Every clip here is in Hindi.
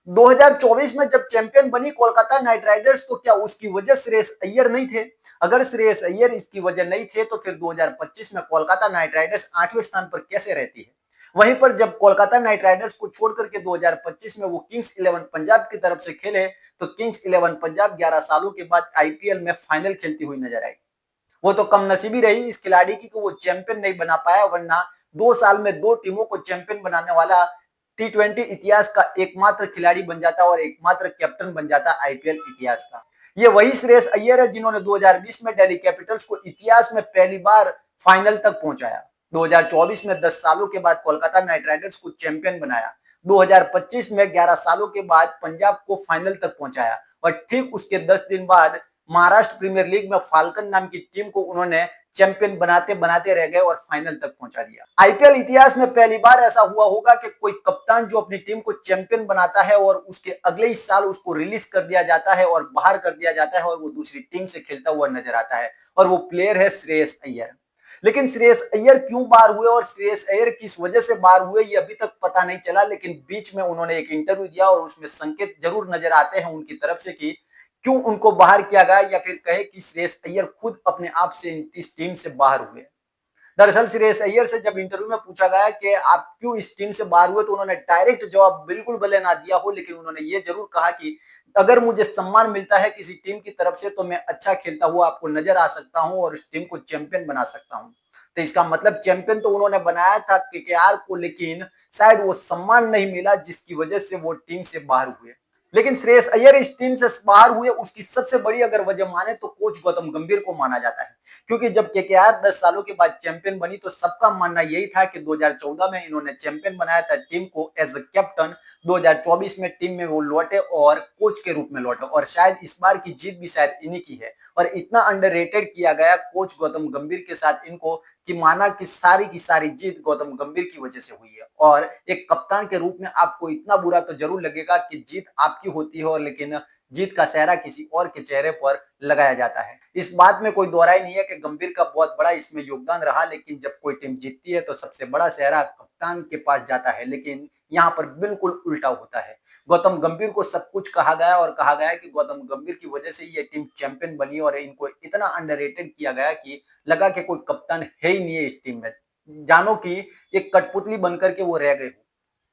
2024 में जब चैंपियन बनी कोलकाता नाइट राइडर्स तो क्या उसकी वजह श्रेयस अय्यर नहीं थे? अगर श्रेयस अय्यर इसकी वजह नहीं थे तो फिर 2025 में कोलकाता नाइट राइडर्स 8वें स्थान पर कैसे रहती है? वहीं पर जब कोलकाता नाइट राइडर्स को छोड़ करके 2025 में वो किंग्स 11 पंजाब की तरफ से खेले तो किंग्स 11 पंजाब 11 सालों के बाद आईपीएल में फाइनल खेलती हुई नजर आई। वो तो कम नसीबी रही इस खिलाड़ी की कि वो चैंपियन नहीं बना पाया, वरना 2 साल में 2 टीमों को चैंपियन बनाने वाला टी20 इतिहास का एकमात्र खिलाड़ी बन जाता और एकमात्र कैप्टन बन जाता आईपीएल इतिहास का। ये वही श्रेयस अय्यर है जिन्होंने 2020 में दिल्ली कैपिटल्स को इतिहास में पहली बार फाइनल तक पहुंचाया। 2024 में 10 सालों के बाद कोलकाता नाइट राइडर्स को चैंपियन बनाया। 2025 में 11 सालों के बाद पंजाब को फाइनल तक पहुंचाया और ठीक उसके 10 दिन बाद महाराष्ट्र प्रीमियर लीग में फाल्कन नाम की टीम को उन्होंने चैंपियन बनाते बनाते रह गए और फाइनल तक पहुंचा दिया। आईपीएल इतिहास में पहली बार ऐसा हुआ होगा कि कोई कप्तान जो अपनी टीम को चैंपियन बनाता है और उसके अगले ही साल उसको रिलीज कर दिया जाता है और बाहर कर दिया जाता है और वो दूसरी टीम से खेलता हुआ नजर आता है, और वो प्लेयर है श्रेयस अय्यर। लेकिन श्रेयस अय्यर क्यों बाहर हुए और श्रेयस अय्यर किस वजह से बाहर हुए ये अभी तक पता नहीं चला, लेकिन बीच में उन्होंने एक इंटरव्यू दिया और उसमें संकेत जरूर नजर आते हैं उनकी तरफ से कि क्यों उनको बाहर किया गया, या फिर कहे कि श्रेयस अय्यर खुद अपने आप से इस टीम से बाहर हुए। दरअसल श्रेयस अय्यर से जब इंटरव्यू में पूछा गया कि आप क्यों इस टीम से बाहर हुए तो उन्होंने डायरेक्ट जवाब बिल्कुल भले ना दिया हो, लेकिन उन्होंने ये जरूर कहा कि अगर मुझे सम्मान मिलता है किसी टीम की तरफ से तो मैं अच्छा खेलता हुआ आपको नजर आ सकता हूं और इस टीम को चैंपियन बना सकता हूं। तो इसका मतलब चैंपियन तो उन्होंने बनाया था केकेआर को, लेकिन शायद वो सम्मान नहीं मिला जिसकी वजह से वो टीम से बाहर हुए। लेकिन श्रेयस अय्यर इस टीम से बाहर हुए उसकी सबसे बड़ी अगर वजह माने तो कोच गौतम गंभीर को माना जाता है, क्योंकि जब केकेआर 10 सालों के बाद चैंपियन बनी तो सबका मानना यही था कि 2014 में इन्होंने चैंपियन बनाया था टीम को एज अ कैप्टन, 2024 में टीम में वो लौटे और कोच के रूप में लौटे, और शायद इस बार की जीत भी शायद इन्हीं की है। और इतना अंडररेटेड किया गया कोच गौतम गंभीर के साथ इनको कि माना कि सारी की सारी जीत गौतम गंभीर की वजह से हुई है। और एक कप्तान के रूप में आपको इतना बुरा तो जरूर लगेगा कि जीत आपकी होती है और लेकिन जीत का सेहरा किसी और के चेहरे पर लगाया जाता है। इस बात में कोई दोहराई नहीं है कि गंभीर का बहुत बड़ा इसमें योगदान रहा, लेकिन जब कोई टीम जीतती है तो सबसे बड़ा सेहरा कप्तान के पास जाता है, लेकिन यहाँ पर बिल्कुल उल्टा होता है। गौतम गंभीर को सब कुछ कहा गया और कहा गया कि गौतम गंभीर की वजह से ये टीम चैंपियन बनी और इनको इतना अंडररेटेड किया गया कि लगा कि कोई कप्तान है ही नहीं है इस टीम में, जानो कि एक कठपुतली बनकर के वो रह गए।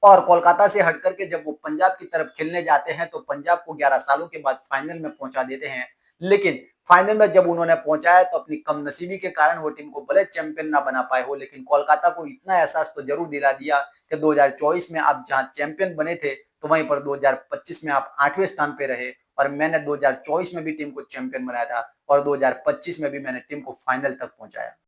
और कोलकाता से हट करके जब वो पंजाब की तरफ खेलने जाते हैं तो पंजाब को 11 सालों के बाद फाइनल में पहुंचा देते हैं, लेकिन फाइनल में जब उन्होंने पहुंचाया तो अपनी कम नसीबी के कारण वो टीम को भले चैंपियन ना बना पाए हो, लेकिन कोलकाता को इतना एहसास तो जरूर दिला दिया कि 2024 में आप जहां चैंपियन बने थे तो वहीं पर 2025 में आप 8वें स्थान पे रहे, और मैंने 2024 में भी टीम को चैंपियन बनाया था और 2025 में भी मैंने टीम को फाइनल तक पहुंचाया।